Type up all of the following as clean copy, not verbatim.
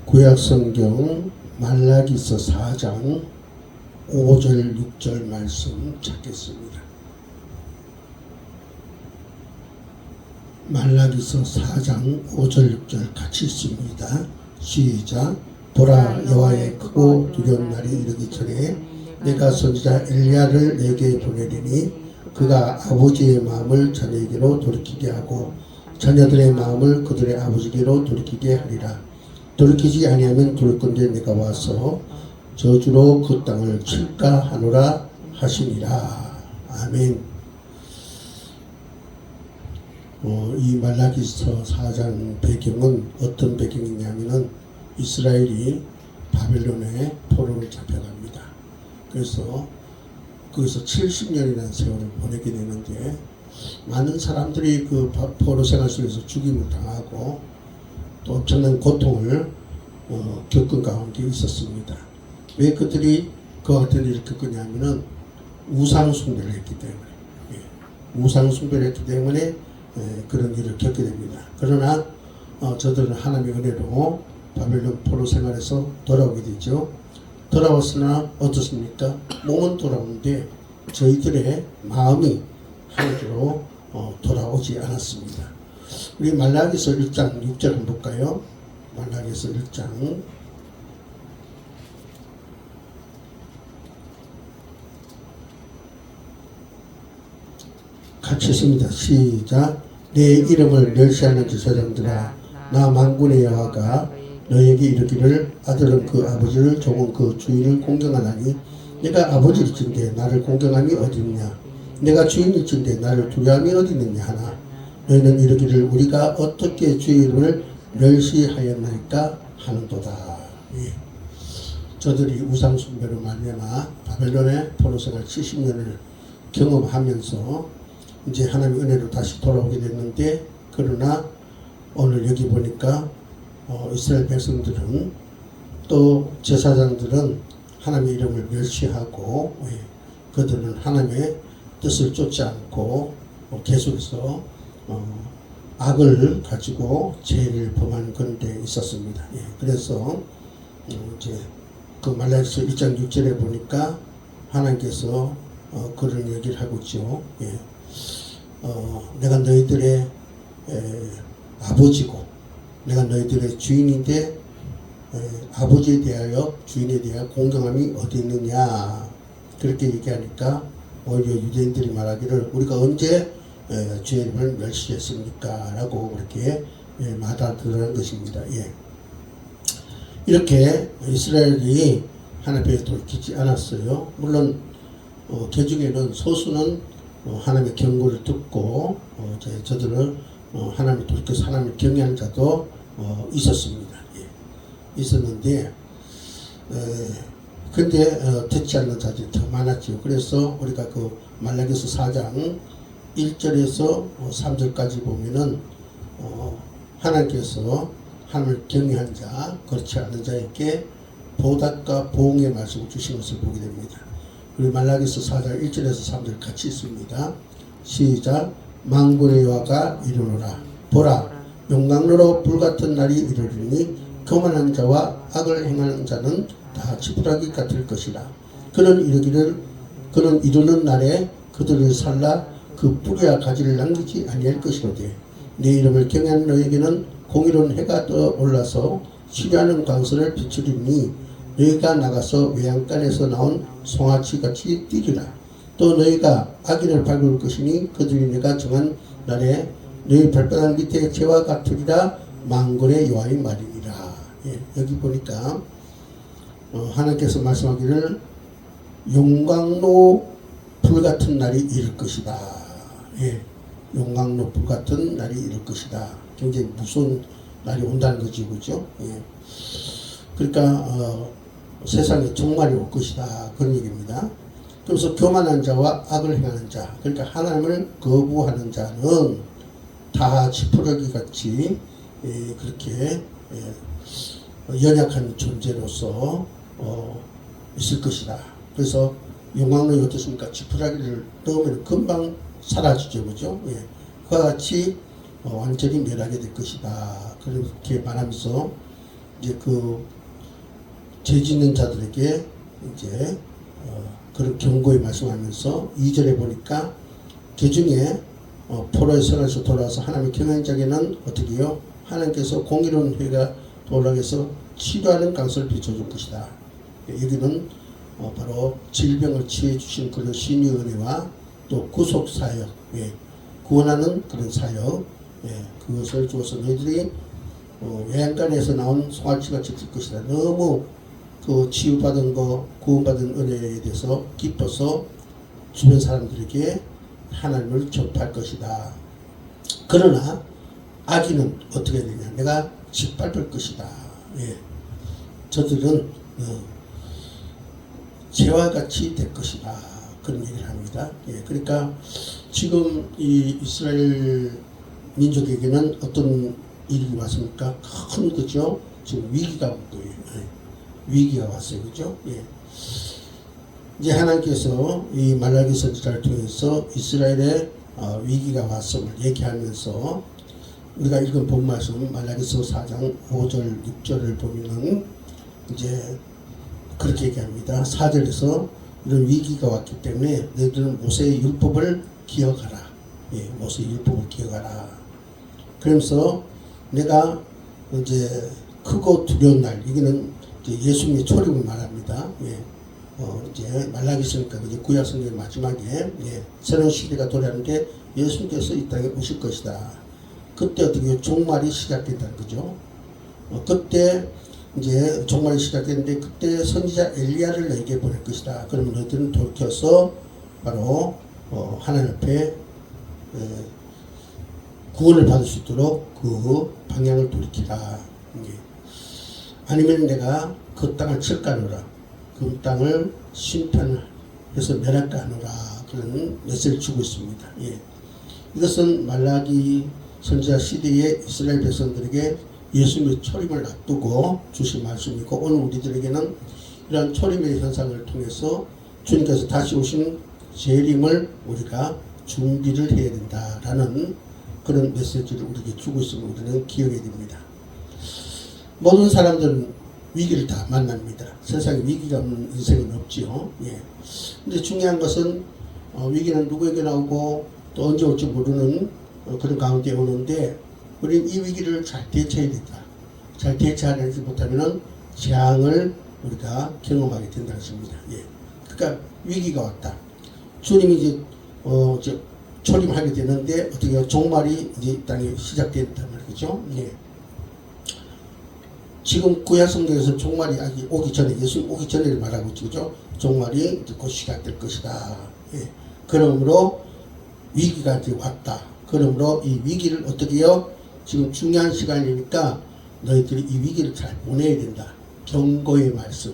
구약성경 말라기서 4장 5절 6절 말씀 찾겠습니다. 말라기서 4장 5절 6절 같이 읽습니다. 시작. 보라, 여호와의 크고 두려운 날이 이르기 전에 내가 선지자 엘리야를 내게 보내리니 그가 아버지의 마음을 자녀에게로 돌이키게 하고 자녀들의 마음을 그들의 아버지께로 돌이키게 하리라. 돌이키지 아니하면 돌 건대 내가 와서 저주로 그 땅을 칠까 하노라 하시니라. 아멘. 이 말라기서 4장 배경은 어떤 배경이냐면은 이스라엘이 바벨론에 포로를 잡혀갑니다. 그래서 거기서 70년이라는 세월을 보내게 되는데 많은 사람들이 그 포로 생활 속에서 죽임을 당하고 또 엄청난 고통을 겪은 가운데 있었습니다. 왜 그들이 그와 같은 일을 겪었냐면은 우상 숭배를 했기 때문에, 우상 숭배를 했기 때문에 그런 일을 겪게 됩니다. 그러나 저들은 하나님의 은혜로 바벨론 포로 생활에서 돌아오게 되죠. 돌아왔으나 어떻습니까? 몸은 돌아오는데 저희들의 마음이 하나님께로 돌아오지 않았습니다. 우리 말라기서 1장 6절 한번 볼까요? 말라기서 1장 같이 했습니다. 시작. 내 이름을 멸시하는 제사장들아, 나 만군의 여호와가 너에게 이르기를 아들은 그 아버지를 종은 그 주인을 공경하나니 내가 아버지일진데 나를 공경함이 어디 있냐, 내가 주인일진데 나를 두려움이 어디 있느냐 하나 너희는 이르기를 우리가 어떻게 주의 이름을 멸시하였나이까 하는도다. 저들이 우상숭배로 말미암아 바벨론의 포로생활 70년을 경험하면서 이제 하나님의 은혜로 다시 돌아오게 됐는데, 그러나 오늘 여기 보니까 이스라엘 백성들은 또 제사장들은 하나님의 이름을 멸시하고 그들은 하나님의 뜻을 쫓지 않고 계속해서 악을 가지고 죄를 범하는 그런 데 있었습니다. 그래서 이제 그 말라기서 1장 6절에 보니까 하나님께서 그런 얘기를 하고 있죠. 내가 너희들의 아버지고 내가 너희들의 주인인데 아버지에 대하여 주인에 대하여 공경함이 어디 있느냐, 그렇게 얘기하니까 오히려 유대인들이 말하기를 우리가 언제 주의 이름을 멸시했습니까? 라고 그렇게 말하더라는 것입니다. 이렇게 이스라엘이 하나님께 돌이키지 않았어요. 물론 개중에는 소수는 하나님의 경고를 듣고 저들을 하나님을 돌이켜서 하나님을 경외하는 자도 있었습니다. 있었는데 근데 듣지 않는 자들이 더 많았죠. 그래서 우리가 그 말라기서 4장 1절에서 3절까지 보면은 하나님께서 하나님을 경외한 자, 그렇지 않은 자에게 보답과 보응의 말씀을 주신 것을 보게 됩니다. 우리 말라기서 4장 1절에서 3절 같이 있습니다. 시작. 만군의 여호와가 이르노라. 보라, 용광로로 불같은 날이 이르리니 교만한 자와 악을 행하는 자는 다 지푸라기 같을 것이라. 그는 이르는 날에 그들을 살라 그 뿌리와 가지를 남기지 아니할 것이로되 내 이름을 경외하는 너에게는 공의로운 해가 떠 올라서 시려하는 광선을 비추리니 너희가 나가서 외양간에서 나온 송아치같이 뛰리라. 또 너희가 악인을 밟을 것이니 그들이 내가 정한 날에 너희 발바닥 밑에 재와 같으리라. 만군의 여호와의 말이니라. 여기 보니까 하나님께서 말씀하기를 용광로 불같은 날이 이를 것이다. 용광로 불같은 날이 이를 것이다. 굉장히 무서운 날이 온다는 거죠, 그죠? 그러니까 세상에 종말이 올 것이다, 그런 얘기입니다. 그래서 교만한 자와 악을 행하는 자, 그러니까 하나님을 거부하는 자는 다 지푸라기 같이 그렇게 연약한 존재로서 있을 것이다. 그래서 용광로에 어떻습니까? 지푸라기를 넣으면 금방 사라지죠, 그죠? 그와 같이 완전히 멸하게 될 것이다. 그렇게 말하면서 이제 그 죄 짓는 자들에게 이제 그런 경고의 말씀하면서 2절에 보니까 개중에 포로의 선에서 돌아와서 하나님의 경영자에게는 어떻게 해요? 하나님께서 공의로운 회가 돌아가서 치료하는 강서를 비춰줄 것이다. 여기는 바로 질병을 치유해 주신 그런 신의 은혜와 또 구속 사역, 구원하는 그런 사역, 그것을 주어서 너희들이 외양간에서 나온 송아지같이 될 것이다. 너무 그 치유받은 거, 구원받은 은혜에 대해서 기뻐서 주변 사람들에게 하나님을 접할 것이다. 그러나 악인은 어떻게 되냐? 내가 짓밟을 것이다. 저들은 죄와 같이 될 것이다. 그런 얘기를 합니다. 그러니까 지금 이 이스라엘 민족에게는 어떤 일이 왔습니까? 큰 거죠. 지금 위기가 온 거예요. 위기가 왔어요. 그죠? 이제 하나님께서 이 말라기 선지자를 통해서 이스라엘의 위기가 왔음을 얘기하면서 우리가 읽은 본 말씀 말라기서 4장 5절 6절을 보면은 이제 그렇게 얘기합니다. 4절에서 이런 위기가 왔기 때문에 너희들은 모세의 율법을 기억하라. 모세의 율법을 기억하라. 그러면서 내가 이제 크고 두려운 날, 여기는 이제 예수님의 초림을 말합니다. 이제 말라기서니까 이제 구약 성경 마지막에 새로운 시대가 도래하는데 예수님께서 이 땅에 오실 것이다. 그때 어떻게 종말이 시작된다는 거죠. 그때 이제 종말이 시작됐는데 그때 선지자 엘리야를 너에게 보낼 것이다. 그러면 너희들은 돌이켜서 바로 하나님 앞에 구원을 받을 수 있도록 그 방향을 돌이키라. 아니면 내가 그 땅을 칠까노라. 그 땅을 심판해서 멸할까 하노라. 그런 메시지를 주고 있습니다. 이것은 말라기 선지자 시대의 이스라엘 백성들에게 예수님의 초림을 앞두고 주신 말씀이고 오늘 우리들에게는 이러한 초림의 현상을 통해서 주님께서 다시 오신 재림을 우리가 준비를 해야 된다라는 그런 메시지를 우리에게 주고 있음을 우리는 기억해야 됩니다. 모든 사람들은 위기를 다 만납니다. 세상에 위기가 없는 인생은 없지요. 근데 중요한 것은 위기는 누구에게 나오고 또 언제 올지 모르는 그런 가운데 오는데 우리는 이 위기를 잘 대처해야 된다. 잘 대처하지 못하면 재앙을 우리가 경험하게 된다는 것입니다. 그러니까 위기가 왔다. 주님이 이제 초림하게 되는데 어떻게 종말이 이제 이 땅에 시작된단 말이죠. 지금 구약 성경에서 종말이 아직 오기 전에 예수님 오기 전에를 말하고 있죠. 종말이 이제 곧 시작될 것이다. 그러므로 위기가 이제 왔다. 그러므로 이 위기를 어떻게 해요? 지금 중요한 시간이니까 너희들이 이 위기를 잘 보내야 된다. 경고의 말씀,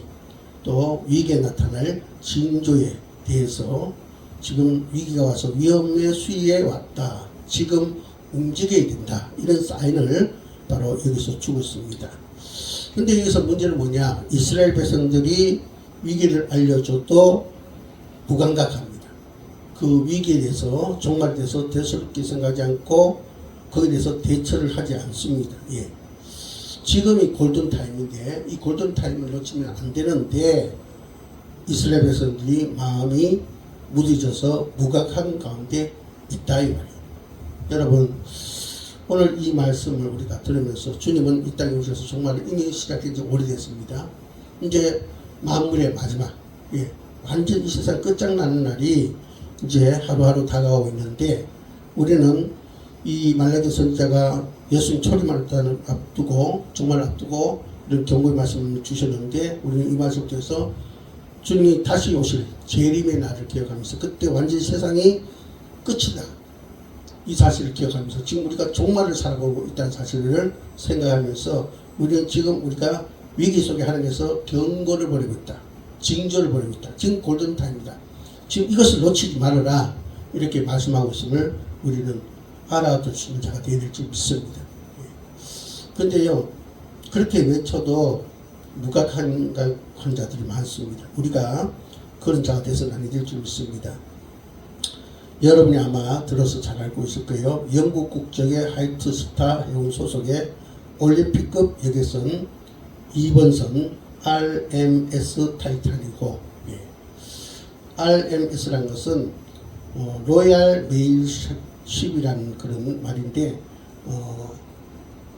또 위기에 나타날 징조에 대해서 지금 위기가 와서 위험의 수위에 왔다. 지금 움직여야 된다. 이런 사인을 바로 여기서 주고 있습니다. 근데 여기서 문제는 뭐냐? 이스라엘 백성들이 위기를 알려줘도 무감각합니다. 그 위기에 대해서 종말에 대해서 대수롭게 생각하지 않고 거기에 대해서 대처를 하지 않습니다. 지금이 골든타임인데 이 골든타임을 놓치면 안 되는데 이스라엘 백성들이 마음이 무뎌져서 무각한 가운데 있다 이 말이에요. 여러분 오늘 이 말씀을 우리가 들으면서 주님은 이 땅에 오셔서 정말 이미 시작된 지 오래됐습니다. 이제 만물의 마지막, 완전 이 세상 끝장나는 날이 이제 하루하루 다가오고 있는데 우리는 이 말라기 선지자가 예수님 초림을 앞두고 정말 앞두고 이런 경고의 말씀을 주셨는데 우리는 이 말씀 통해서 주님이 다시 오실 재림의 날을 기억하면서 그때 완전히 세상이 끝이다. 이 사실을 기억하면서 지금 우리가 종말을 살아가고 있다는 사실을 생각하면서 우리는 지금 우리가 위기 속에 하나님께서 경고를 보내고 있다. 징조를 보내고 있다. 지금 골든타임이다. 지금 이것을 놓치지 말아라. 이렇게 말씀하고 있음을 우리는 알아둘 수 있는 자가 되어야 될지 믿습니다. 그런데요, 그렇게 외쳐도 무각한 환자들이 많습니다. 우리가 그런 자가 돼서는 아니 될 줄 믿습니다. 여러분이 아마 들어서 잘 알고 있을 거예요. 영국 국적의 하이트 스타 해운 소속의 올림픽급 여객선 2번선 RMS 타이탄이고, 예. RMS라는 것은 로얄 메일 쉽이라는 그런 말인데,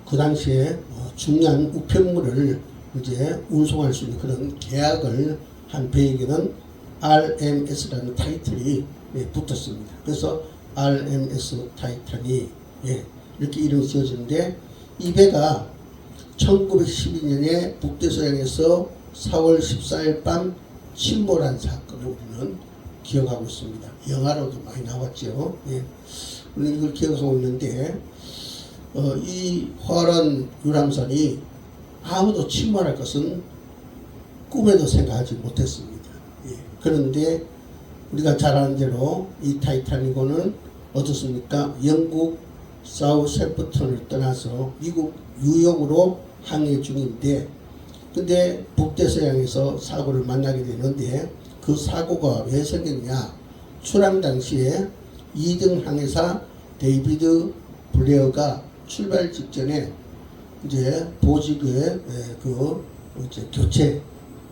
그 당시에 중요한 우편물을 이제 운송할 수 있는 그런 계약을 한 배에게는 RMS라는 타이틀이 붙었습니다. 그래서 RMS 타이탄이 이렇게 이름이 지어졌는데, 이 배가 1912년에 북대서양에서 4월 14일 밤 침몰한 사건을 우리는 기억하고 있습니다. 영화로도 많이 나왔죠. 우리는 이걸 기억하고 있는데, 이 화란 유람선이 아무도 침몰할 것은 꿈에도 생각하지 못했습니다. 그런데 우리가 잘 아는 대로 이 타이타닉호는 어떻습니까? 영국 사우샘프턴을 떠나서 미국 뉴욕으로 항해 중인데, 근데 북대서양에서 사고를 만나게 되는데, 그 사고가 왜 생겼냐? 출항 당시에 2등 항해사 데이비드 블레어가 출발 직전에 이제 보직의 이제 교체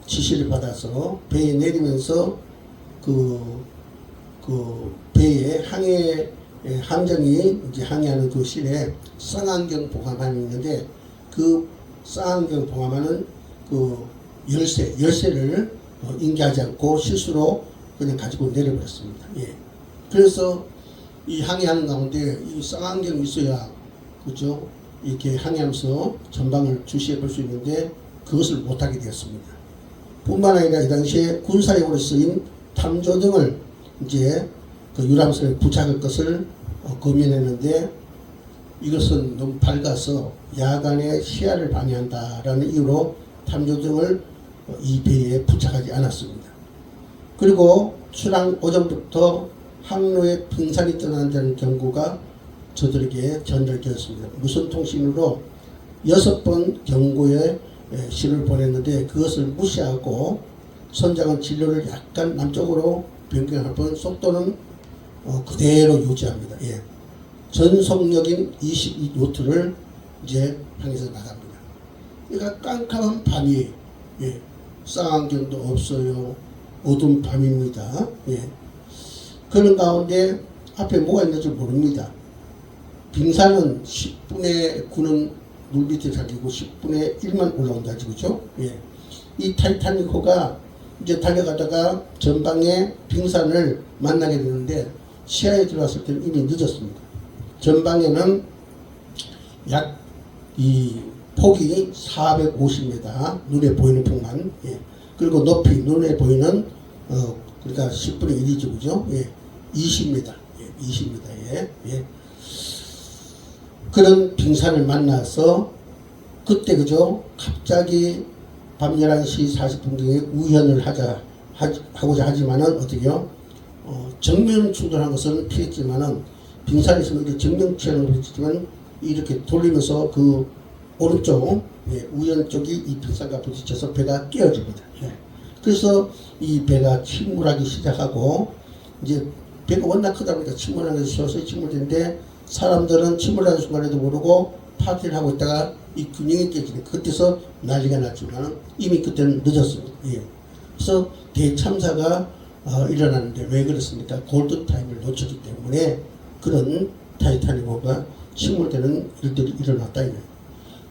지시를 받아서 배에 내리면서 그 배의 함정이 이제 항해하는 그 실에 쌍안경 보감함이 있는데, 그 쌍안경 보감함은 그 열쇠를 인계하지 않고 실수로 그냥 가지고 내려버렸습니다. 그래서 이 항해하는 가운데 이 쌍안경이 있어야, 그죠? 이렇게 항해하면서 전방을 주시해 볼 수 있는데, 그것을 못하게 되었습니다. 뿐만 아니라 이 당시에 군사용으로 쓰인 탐조등을 이제 그 유람선에 부착할 것을 검연했는데, 이것은 너무 밝아서 야간에 시야를 방해한다라는 이유로 탐조등을 이 배에 부착하지 않았습니다. 그리고 출항 오전부터 항로에 빙산이 떠난다는 경고가 저들에게 전달되었습니다. 무선 통신으로 6번 경고의 시를 보냈는데, 그것을 무시하고 선장은 진로를 약간 남쪽으로 변경할 뿐 속도는 그대로 유지합니다. 전속력인 22노트를 이제 향해서 나갑니다. 그러니까 깜깜한 밤이, 쌍안경도 없어요. 어두운 밤입니다. 그런 가운데 앞에 뭐가 있는지 모릅니다. 빙산은 10분의 9는 물 밑에 잠기고 10분의 1만 올라온다, 그죠? 이 타이타닉호가 이제 달려가다가 전방에 빙산을 만나게 되는데, 시야에 들어왔을 때는 이미 늦었습니다. 전방에는 약 이 폭이 450m, 눈에 보이는 폭만, 그리고 높이 눈에 보이는 그러니까 10분의 1이죠, 그죠? 20m, 20m에 그런 빙산을 만나서 그때, 그죠? 갑자기 밤 11시 40분경에 우연을 하고자 하지만은 어떻게요? 정면 충돌한 것은 피했지만은, 빙산에서 이렇게 정면 충돌을 했지만 이렇게 돌리면서 그 오른쪽 우연 쪽이 이 빙산과 부딪혀서 배가 깨어집니다. 그래서 이 배가 침몰하기 시작하고, 이제 배가 워낙 크다 보니까 침몰하는 것이 서서히 침몰되는데, 사람들은 침몰하는 순간에도 모르고 파티를 하고 있다가 이 균형이 깨지는, 그때서 난리가 났지만 이미 그때는 늦었습니다. 그래서 대참사가 일어났는데, 왜 그렇습니까? 골든타임을 놓쳤기 때문에 그런 타이타닉호가 침몰되는 일들이 일어났다.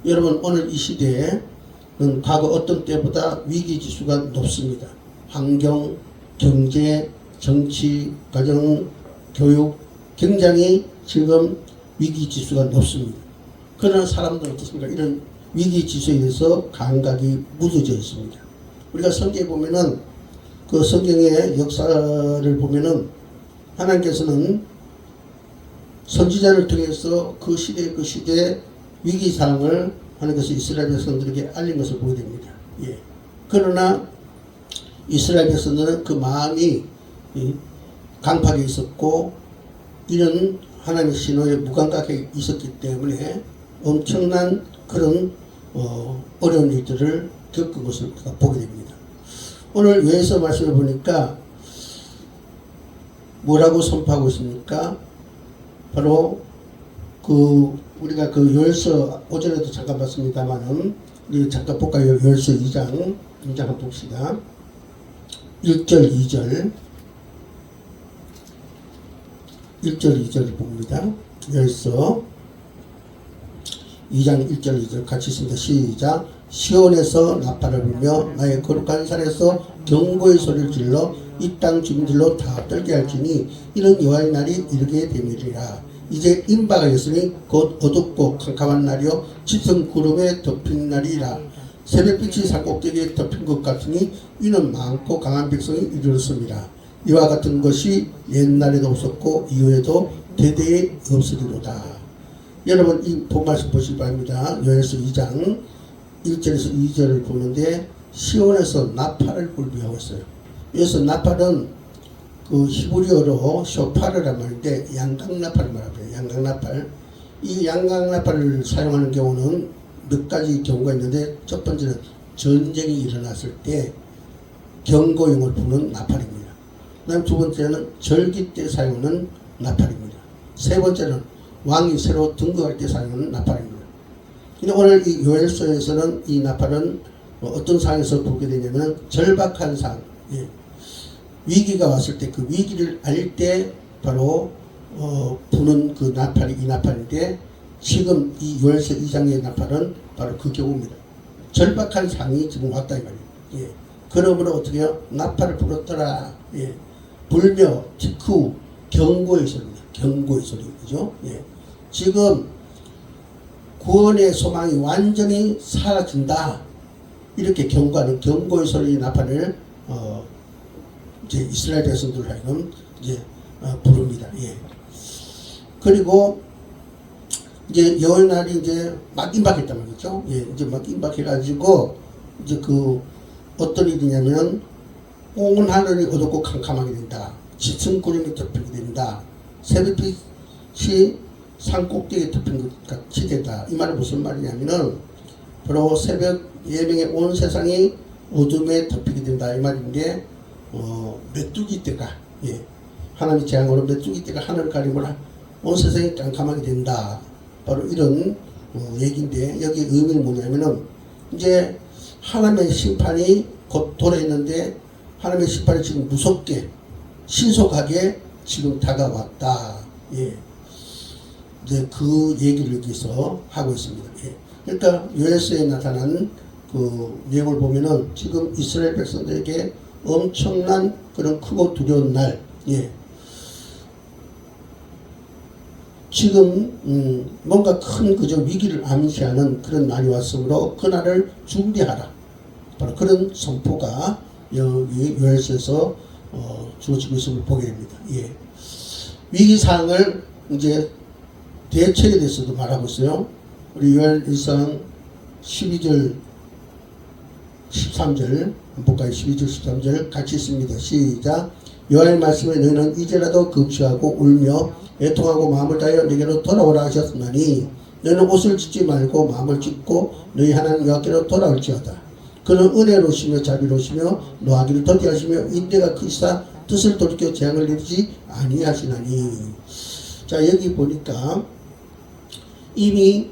여러분, 오늘 이 시대에는 과거 어떤 때보다 위기지수가 높습니다. 환경, 경제, 정치, 가정, 교육, 굉장히 지금 위기지수가 높습니다. 그러나 사람들은 어떻습니까? 이런 위기지수에 대해서 감각이 묻어져 있습니다. 우리가 성경에 보면은, 그 성경의 역사를 보면은 하나님께서는 선지자를 통해서 그 시대 위기상황을 하나님께서 이스라엘 백성들에게 알린 것을 보게 됩니다. 그러나 이스라엘 백성들은 그 마음이 강팍에 있었고, 이런 하나님의 신호에 무감각해 있었기 때문에 엄청난 그런 어려운 일들을 겪은 것을 우리가 보게 됩니다. 오늘 요에서 말씀을 보니까 뭐라고 선포하고 있습니까? 바로 우리가 그 요에서 오전에도 잠깐 봤습니다만은, 우리 잠깐 볼까요? 요엘서 2장 한번 봅시다. 1절 2절 1절 2절을 봅니다. 요엘서 2장 1절 2절 같이 있습니다. 시작. 시온에서 나팔을 불며 나의 거룩한 산에서 경고의 소리를 질러 이 땅 주민들로 다 떨게 할지니 이는 여호와의 날이 이르게 되리라. 이제 임바가 있으니 곧 어둡고 캄캄한 날이요 짙은 구름에 덮인 날이라. 새벽빛이 산꼭대기에 덮인 것 같으니 이는 많고 강한 백성이 이르렀습니다. 이와 같은 것이 옛날에도 없었고 이후에도 대대에 없으리로다. 여러분 이 본말씀 보시기 바랍니다. 요엘서 2장 1절에서 2절을 보는데 시온에서 나팔을 불비하고 있어요. 여기서 나팔은 그 히브리어로 쇼파르란 말인데 양강나팔을 말합니다. 양강나팔. 이 양강나팔을 사용하는 경우는 몇 가지 경우가 있는데 첫 번째는 전쟁이 일어났을 때 경고용을 부는 나팔입니다. 그다음 두 번째는 절기 때 사용하는 나팔입니다. 세 번째는 왕이 새로 등극할 때 사용하는 나팔입니다. 근데 오늘 이 요엘서에서는 이 나팔은 어떤 상황에서 보게 되냐면 절박한 상황, 예. 위기가 왔을 때 그 위기를 알 때 바로 부는 그 나팔이 이 나팔인데 지금 이 요엘서 2장의 나팔은 바로 그 경우입니다. 절박한 상황이 지금 왔다 이 말이에요. 예. 그러므로 어떻게 해요? 나팔을 불었더라. 예. 불며 티쿠 경고의 소리입니다. 경고의 소리, 그죠? 예. 지금 구원의 소망이 완전히 사라진다. 이렇게 경고하는 경고의 소리 나팔을 이제 이스라엘 백성들 하여금 이제 부릅니다. 예. 그리고 이제 여호와의 날이 이제 막 임박했단 말이죠. 예. 이제 막 임박해가지고 이제 그 어떤 일이냐면 온 하늘이 어둡고 캄캄하게 된다. 짙은 구름이 덮이게 된다. 새벽빛이 산 꼭대기에 덮인 것 같이 된다. 이 말은 무슨 말이냐면은 바로 새벽 예명에 온 세상이 어둠에 덮이게 된다. 이 말인데 메뚜기 떼가 예. 하나님의 재앙으로 메뚜기 떼가 하늘을 가리고 온 세상이 깜깜하게 된다. 바로 이런 얘기인데 여기 의미는 뭐냐면은 이제 하나님의 심판이 곧 돌아있는데 하나님의 심판이 지금 무섭게 신속하게 지금 다가왔다. 예. 이제 그 얘기를 여기서 하고 있습니다. 예. 그러니까 요엘서에 나타난 그 내용을 보면은 지금 이스라엘 백성들에게 엄청난 그런 크고 두려운 날, 예. 지금 뭔가 큰 그저 위기를 암시하는 그런 날이 왔으므로 그 날을 준비하라. 바로 그런 선포가 여기 요엘서에서 주어지고 있음을 보게 됩니다. 예. 위기 사항을 이제 대책에 대해서도 말하고 있어요. 우리 요엘일상 12절 13절 볼까요? 12절 13절 같이 있습니다. 시작. 여호와의 말씀에 너희는 이제라도 금식하고 울며 애통하고 마음을 다하여 내게로 돌아오라 하셨으나니 너희는 옷을 찢지 말고 마음을 찢고 너희 하나님 여호와께로 돌아올지어다. 그는 은혜로우시며 자비로우시며 노하기를 더디하시며 인대가 크시사 뜻을 돌이켜 재앙을 내리지 아니하시나니. 자, 여기 보니까 이미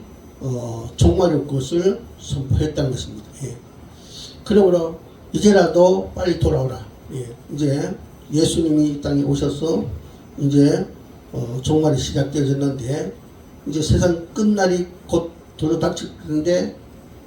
종말의 것을 선포했다는 것입니다. 예. 그러므로 이제라도 빨리 돌아오라. 예. 이제 예수님이 이 땅에 오셔서 이제 종말이 시작되었는데 이제 세상 끝날이 곧 들어닥치는데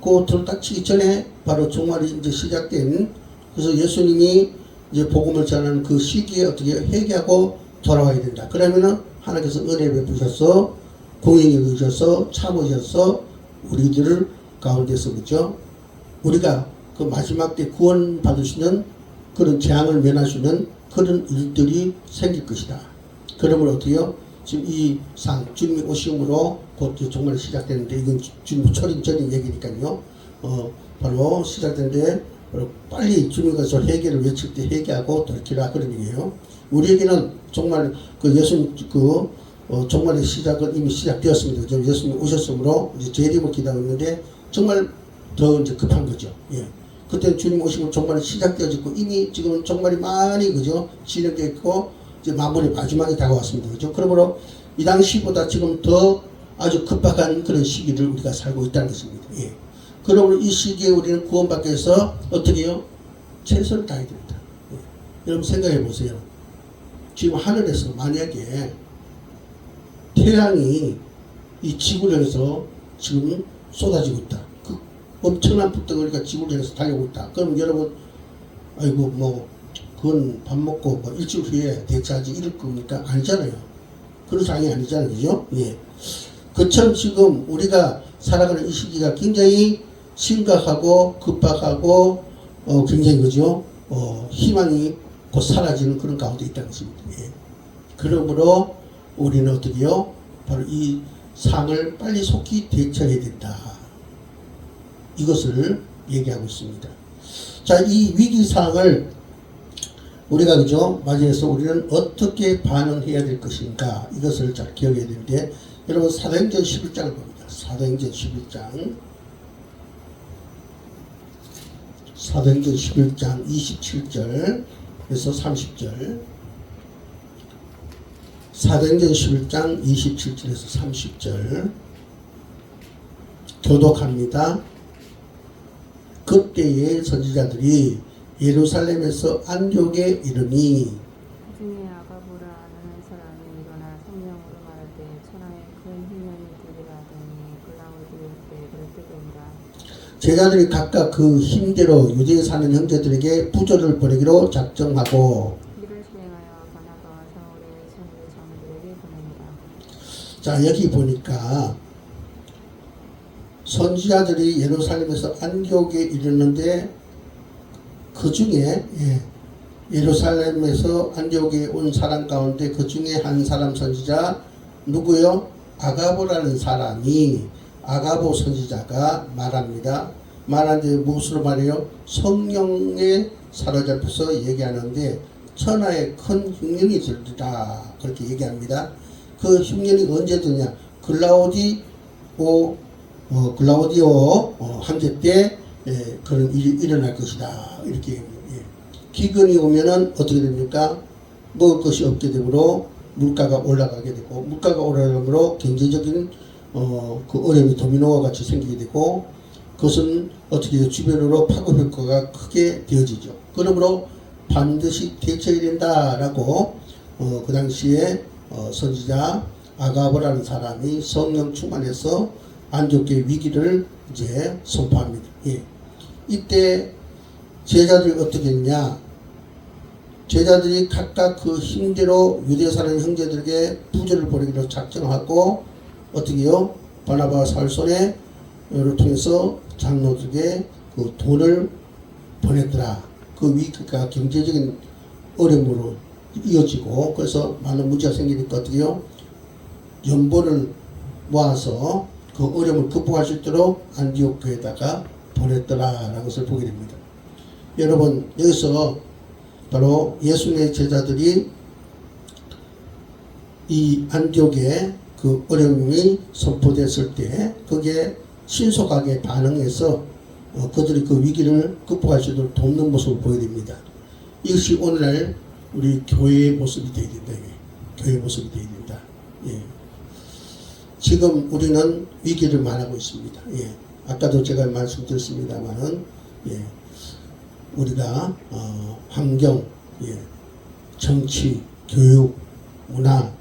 그 들어닥치기 전에 바로 종말이 이제 시작된, 그래서 예수님이 이제 복음을 전하는 그 시기에 어떻게 회개하고 돌아와야 된다. 그러면은 하나님께서 은혜 베푸셔서 공의에 의셔서 참으셔서 우리들을 가운데서 그죠? 우리가 그 마지막 때 구원 받으시는 그런 재앙을 면하시는 그런 일들이 생길 것이다. 그러면 어떻게요? 지금 이 상 주님이 오심으로 곧 정말 시작되는데 이건 주님 초림 전인 얘기니까요. 바로 시작되는데 바로 빨리 주님께서 회개를 외칠 때 회개하고 돌이키라 그런 얘기예요. 우리에게는 정말 그 예수님 정말의 시작은 이미 시작되었습니다. 지금 예수님 오셨으므로 이제 재림을 기다리는데 정말 더 이제 급한 거죠. 예. 그때 주님 오시면 정말이 시작되어졌고 이미 지금 정말이 많이 그죠 진행되어 있고 이제 마무리 마지막에 다가왔습니다. 그죠? 그러므로 이 당시보다 지금 더 아주 급박한 그런 시기를 우리가 살고 있다는 것입니다. 예. 그러므로 이 시기에 우리는 구원받기 위해서 어떻게 해요? 최선을 다해야 됩니다. 여러분 생각해 보세요. 지금 하늘에서 만약에 태양이 이 지구를 향해서 지금 쏟아지고 있다. 그 엄청난 불덩어리가 지구를 향해서 달려오고 있다. 그럼 여러분, 아이고, 뭐, 그건 밥 먹고 뭐 일주일 후에 대체하지 이럴 겁니까? 아니잖아요. 그런 상황이 아니잖아요. 그죠? 예. 그처럼 지금 우리가 살아가는 이 시기가 굉장히 심각하고 급박하고, 굉장히 그죠? 희망이 곧 사라지는 그런 가운데 있다는 것입니다. 예. 그러므로 우리는 어떻게 해요? 바로 이 상을 빨리 속히 대처해야 된다. 이것을 얘기하고 있습니다. 자, 이 위기 상황을 우리가 그죠? 맞이해서 우리는 어떻게 반응해야 될 것인가? 이것을 잘 기억해야 되는데, 여러분 사도행전 11장을 봅니다. 사도행전 11장. 사도행전 11장 27절에서 30절. 사도행전 11장 27절에서 30절. 교독합니다. 그때의 선지자들이 예루살렘에서 안디옥에 이르니 중에 아가보라 하는 사람이 일어나 성령으로 말할 때 천하에 큰 희년이 되리라 하더니 글라우디오 때 그랬더니라. 제자들이 각각 그 힘대로 유대에 사는 형제들에게 부조를 보내기로 작정하고 이를 실행하여 바나바와 사울의 손으로 장로들에게 보냅니다. 자, 여기 보니까 선지자들이 예루살렘에서 안디옥에 이르는데 그 중에 예루살렘에서 안디옥에 온 사람 가운데 그 중에 한 사람 선지자 누구요? 아가보라는 사람이 아가보 선지자가 말합니다. 말하는데 무엇으로 말해요? 성령에 사로잡혀서 얘기하는데 천하에 큰 흉년이 들리라 그렇게 얘기합니다. 그 흉년이 언제 드냐? 글라우디오 황제 때 그런 일이 일어날 것이다 이렇게 기근이 오면은 어떻게 됩니까? 먹을 것이 없게 되므로 물가가 올라가게 되고 물가가 올라가므로 경제적인 그 어려움이 도미노와 같이 생기게 되고 그것은 어떻게 주변으로 파급 효과가 크게 되어지죠. 그러므로 반드시 대처해야 된다라고 그 당시에 선지자 아가보라는 사람이 성령 충만해서 안디옥의 위기를 이제 선포합니다. 예. 이때 제자들이 어떻게 했냐? 제자들이 각각 그 힘대로 유대 사는 형제들에게 부조를 보내기로 작정하고 어떻게 해요? 바나바와 사울 손에 를 통해서 장로들에게 그 돈을 보냈더라. 그 위기가 경제적인 어려움으로 이어지고 그래서 많은 문제가 생기니까 어떻게 해요? 연보를 모아서 그 어려움을 극복할 수 있도록 안디옥 교회에다가 보냈더라라는 것을 보게 됩니다. 여러분 여기서 바로 예수님의 제자들이 이 안디옥에 그 어려움이 선포됐을 때 그게 신속하게 반응해서 그들이 그 위기를 극복할 수 있도록 돕는 모습을 보게 됩니다. 이것이 오늘날 우리 교회의 모습이 되어야 된다. 교회의 모습이 되어야 된다. 예. 지금 우리는 위기를 만나고 있습니다. 예. 아까도 제가 말씀드렸습니다만은 예. 우리가 환경, 예. 정치, 교육, 문화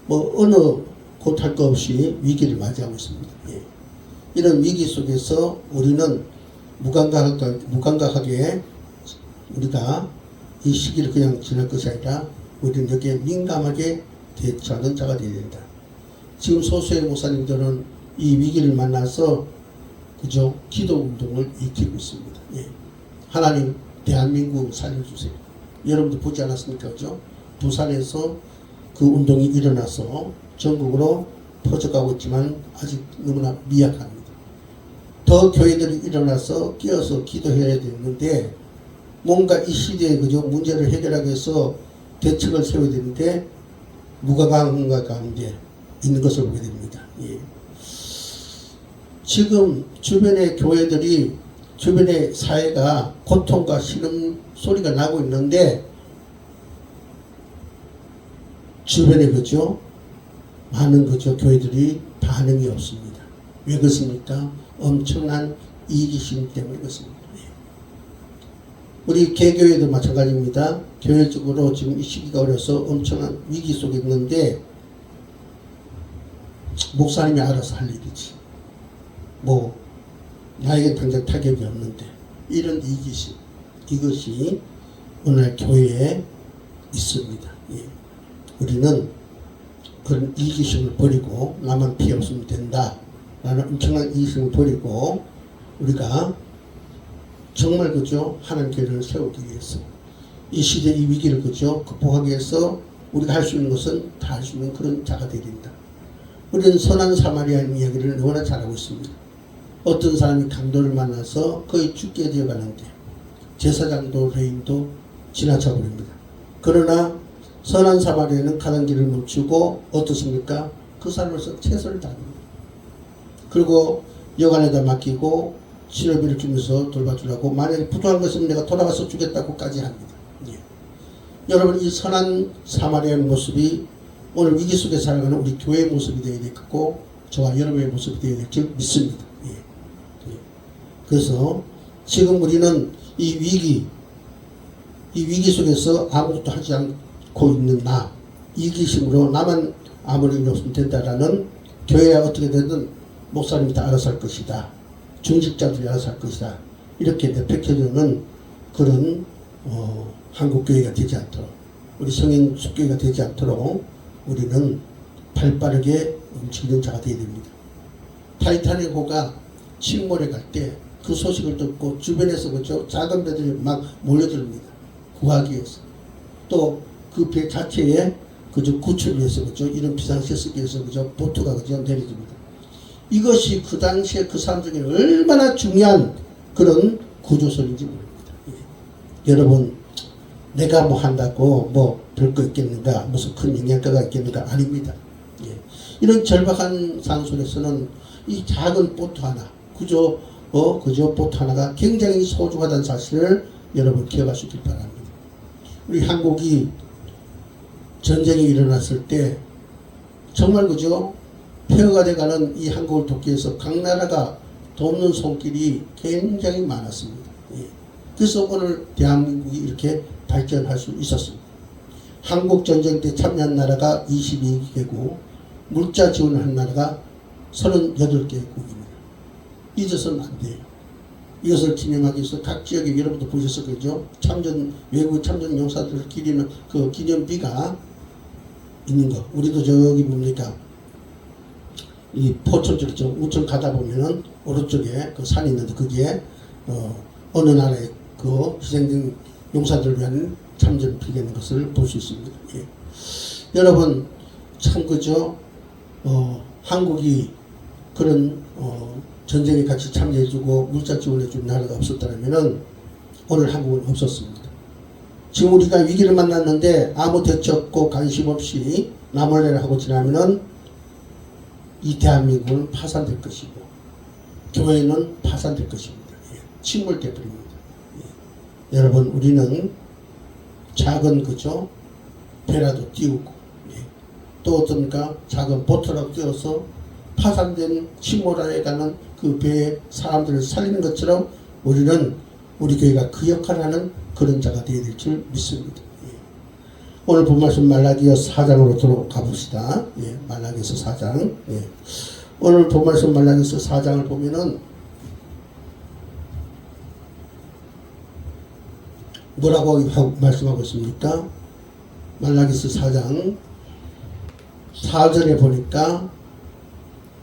뭐 어느 곳 할 것 없이 위기를 맞이하고 있습니다. 예. 이런 위기 속에서 우리는 무감각하게 우리가 이 시기를 그냥 지날 것이 아니라 우리는 여기에 민감하게 대처하는 자가 되어야 된다. 지금 소수의 목사님들은 이 위기를 만나서 그저 기도 운동을 익히고 있습니다. 예. 하나님 대한민국 살려주세요. 여러분도 보지 않았습니까? 그죠? 부산에서 그 운동이 일어나서 전국으로 퍼져가고 있지만 아직 너무나 미약합니다. 더 교회들이 일어나서 끼어서 기도해야 되는데 뭔가 이 시대에 그저 문제를 해결하기 위해서 대책을 세워야 되는데 무감각 가운데 있는 것을 보게 됩니다. 예. 지금 주변의 교회들이 주변의 사회가 고통과 신음 소리가 나고 있는데 주변에 그죠 많은 그죠 교회들이 반응이 없습니다. 왜 그렇습니까? 엄청난 이기심 때문에 그렇습니다. 우리 개교회도 마찬가지입니다. 교회적으로 지금 이 시기가 어려서 엄청난 위기 속에 있는데 목사님이 알아서 할 일이지. 뭐 나에게 당장 타격이 없는데 이런 이기심, 이것이 오늘 교회에 있습니다. 예. 우리는 그런 이기심을 버리고 나만 피해 없으면 된다 라는 엄청난 이기심을 버리고 우리가 정말 그죠 하나님께를 세우기 위해서 이 시대 이 위기를 그죠 극복하기 위해서 우리가 할 수 있는 것은 다 할 수 있는 그런 자가 되야 된다. 우리는 선한 사마리아인 이야기를 너무나 잘하고 있습니다. 어떤 사람이 강도를 만나서 거의 죽게 되어가는데 제사장도 레인도 지나쳐 버립니다. 그러나 선한 사마리아는 가는 길을 멈추고 어떻습니까? 그 사람으로서 최선을 다합니다. 그리고 여관에다 맡기고 치료비를 주면서 돌봐주라고 만약에 부족한 것은 내가 돌아가서 주겠다고까지 합니다. 예. 여러분 이 선한 사마리아의 모습이 오늘 위기 속에 살아가는 우리 교회의 모습이 되어야 되겠고 저와 여러분의 모습이 되어야 될 줄 믿습니다. 예. 예. 그래서 지금 우리는 이 위기 속에서 아무것도 하지 않고 있는 나 이기심으로 나만 아무리 일 없으면 된다라는 교회가 어떻게 되든 목사님이 다 알아서 할 것이다. 중직자들이 알아서 할 것이다. 이렇게 내팽겨주는 그런 한국교회가 되지 않도록 우리 성인 숙교회가 되지 않도록 우리는 발빠르게 움직이는 자가 되어야 됩니다. 타이타닉 호가 침몰에 갈 때 그 소식을 듣고 주변에서 그죠 작은 배들이 막 몰려듭니다. 구하기 위해서 또 그 배 자체에 그저 구출을 위해서 그죠 이런 비상시에 쓰기 위해서 그죠 보트가 그죠 내려집니다. 이것이 그 당시에 그 사람들에게 얼마나 중요한 그런 구조선인지 모릅니다. 예. 여러분 내가 뭐 한다고 뭐 별거 있겠는가 무슨 큰 영향가가 있겠는가 아닙니다. 예. 이런 절박한 상황에서는 이 작은 보트 하나 그저 보트 하나가 굉장히 소중하다는 사실을 여러분 기억하시길 바랍니다. 우리 한국이 전쟁이 일어났을 때 정말 그죠 폐허가 돼가는 이 한국을 돕기 위해서 각 나라가 돕는 손길이 굉장히 많았습니다. 예. 그래서 오늘 대한민국이 이렇게 발전할 수 있었습니다. 한국 전쟁 때 참여한 나라가 22개국, 물자 지원을 한 나라가 38개국입니다. 잊어서는 안 돼요. 이것을 기념하기 위해서 각 지역에 여러분도 보셨을 거죠. 외국 참전 용사들을 기리는 그 기념비가 있는 거. 우리도 저기 뭡니까? 이 포천 쪽이죠. 우천 가다 보면은 오른쪽에 그 산이 있는데 거기에 어느 나라의 그 희생된 용사들을 위한 참전필이 있는 것을 볼 수 있습니다. 예. 여러분 참 그죠. 한국이 그런 전쟁에 같이 참여해주고 물자 지원해준 나라가 없었다면은 오늘 한국은 없었습니다. 지금 우리가 위기를 만났는데 아무 대책 없고 관심 없이 나몰래를 하고 지나면은 이 대한민국은 파산될 것이고 교회는 파산될 것입니다. 예. 침몰돼 버립니다. 예. 여러분 우리는 작은 그죠 배라도 띄우고 예. 또 어떤가 작은 보트라도 띄워서 파산된 침몰하에 가는 그 배에 사람들을 살리는 것처럼 우리는 우리 교회가 그 역할을 하는 그런 자가 되어야 될 줄 믿습니다. 예. 오늘 본 말씀 말라기서 4장으로 들어가 봅시다. 예. 말라기서 4장. 예. 오늘 본 말씀 말라기서 4장을 보면은 뭐라고 말씀하고 있습니까? 말라기서 4장 4절에 보니까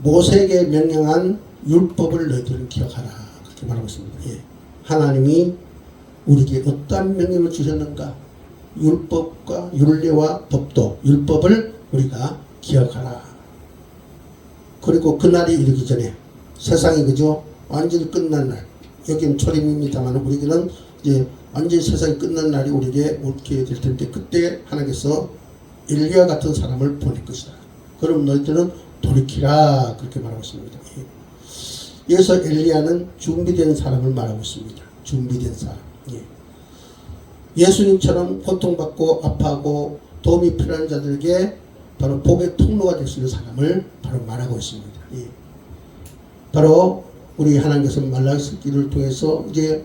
모세에게 명령한 율법을 너희들은 기억하라 그렇게 말하고 있습니다. 예. 하나님이 우리에게 어떠한 명령을 주셨는가? 율법과 율례와 법도 율법을 우리가 기억하라. 그리고 그날이 이르기 전에 세상이 그죠 완전히 끝난 날 여기는 초림입니다만 우리에게는 이제 완전히 세상이 끝난 날이 우리에게 오게 될 텐데 그때 하나님께서 엘리야 같은 사람을 보낼 것이다. 그럼 너희들은 돌이키라 그렇게 말하고 있습니다. 여기서 엘리야는 준비된 사람을 말하고 있습니다. 준비된 사람. 예. 예수님처럼 고통받고 아파하고 도움이 필요한 자들에게 바로 복의 통로가 될 수 있는 사람을 바로 말하고 있습니다. 예. 바로 우리 하나님께서 말라기를 통해서 이제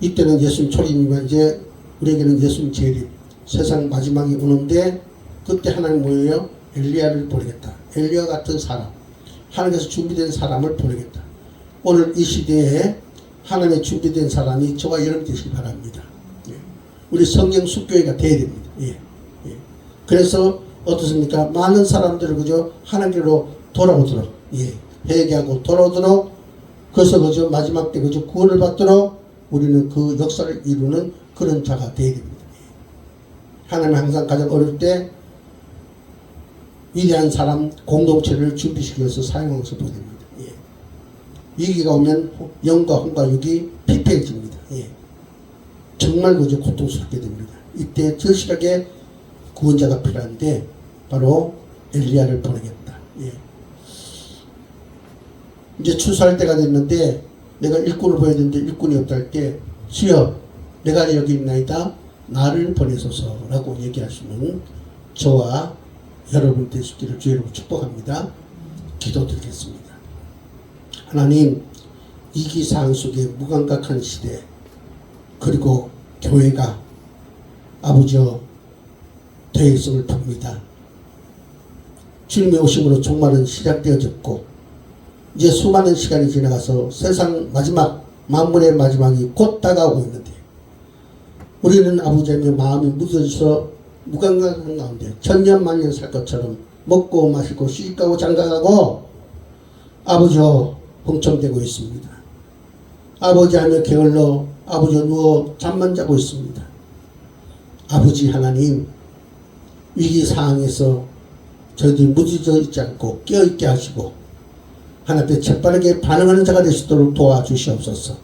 이때는 예수님 초림이면 이제 우리에게는 예수님 재림, 세상 마지막이 오는데 그때 하나님 뭐예요? 엘리야를 보내겠다. 엘리야 같은 사람, 하나님께서 준비된 사람을 보내겠다. 오늘 이 시대에 하나님의 준비된 사람이 저와 여러분 되시기 바랍니다. 예. 우리 성령 숙교회가 돼야 됩니다. 예. 예. 그래서 어떻습니까? 많은 사람들을 그저 하나님께로 돌아오도록, 예. 회개하고 돌아오도록, 그래서 그저 마지막 때 그저 구원을 받도록 우리는 그 역사를 이루는 그런 자가 되야 됩니다. 하나님 항상 가장 어릴 때 위대한 사람 공동체를 준비시키기 위해서 사용해서 보게 됩니다. 예. 위기가 오면 영과 혼과 육이 피폐해집니다. 예. 정말 그저 고통스럽게 됩니다. 이때 절실하게 구원자가 필요한데 바로 엘리야를 보내겠다. 예. 이제 추수할 때가 됐는데 내가 일꾼을 보여야 되는데 일꾼이 없다 할 때 주여 내가 여기 있나이다 나를 보내소서라고 얘기하시는 저와 여러분 되시기를 주의 이름으로 축복합니다. 기도드리겠습니다. 하나님, 위기상황 속에 무감각한 시대 그리고 교회가 아버지여 대성을 봅니다. 주님의 오심으로 종말은 시작되어졌고 이제 수많은 시간이 지나가서 세상 마지막 만물의 마지막이 곧 다가오고 있는데 우리는 아버지의 마음이 무뎌져서 무감각한 가운데 천년만년 살 것처럼 먹고 마시고 시집가고 장가가고 아버지와 흥청대고 있습니다. 아버지 하며 게을러 아버지 누워 잠만 자고 있습니다. 아버지 하나님 위기 상황에서 저희들이 무뎌져 있지 않고 깨어있게 하시고 하나님 앞에 재빠르게 반응하는 자가 될 수 있도록 도와주시옵소서.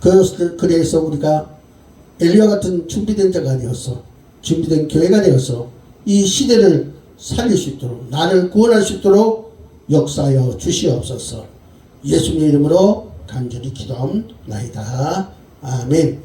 그래서 우리가 엘리야 같은 준비된 자가 되어서 준비된 교회가 되어서 이 시대를 살릴 수 있도록 나를 구원할 수 있도록 역사하여 주시옵소서. 예수님의 이름으로 간절히 기도합나이다. 아멘.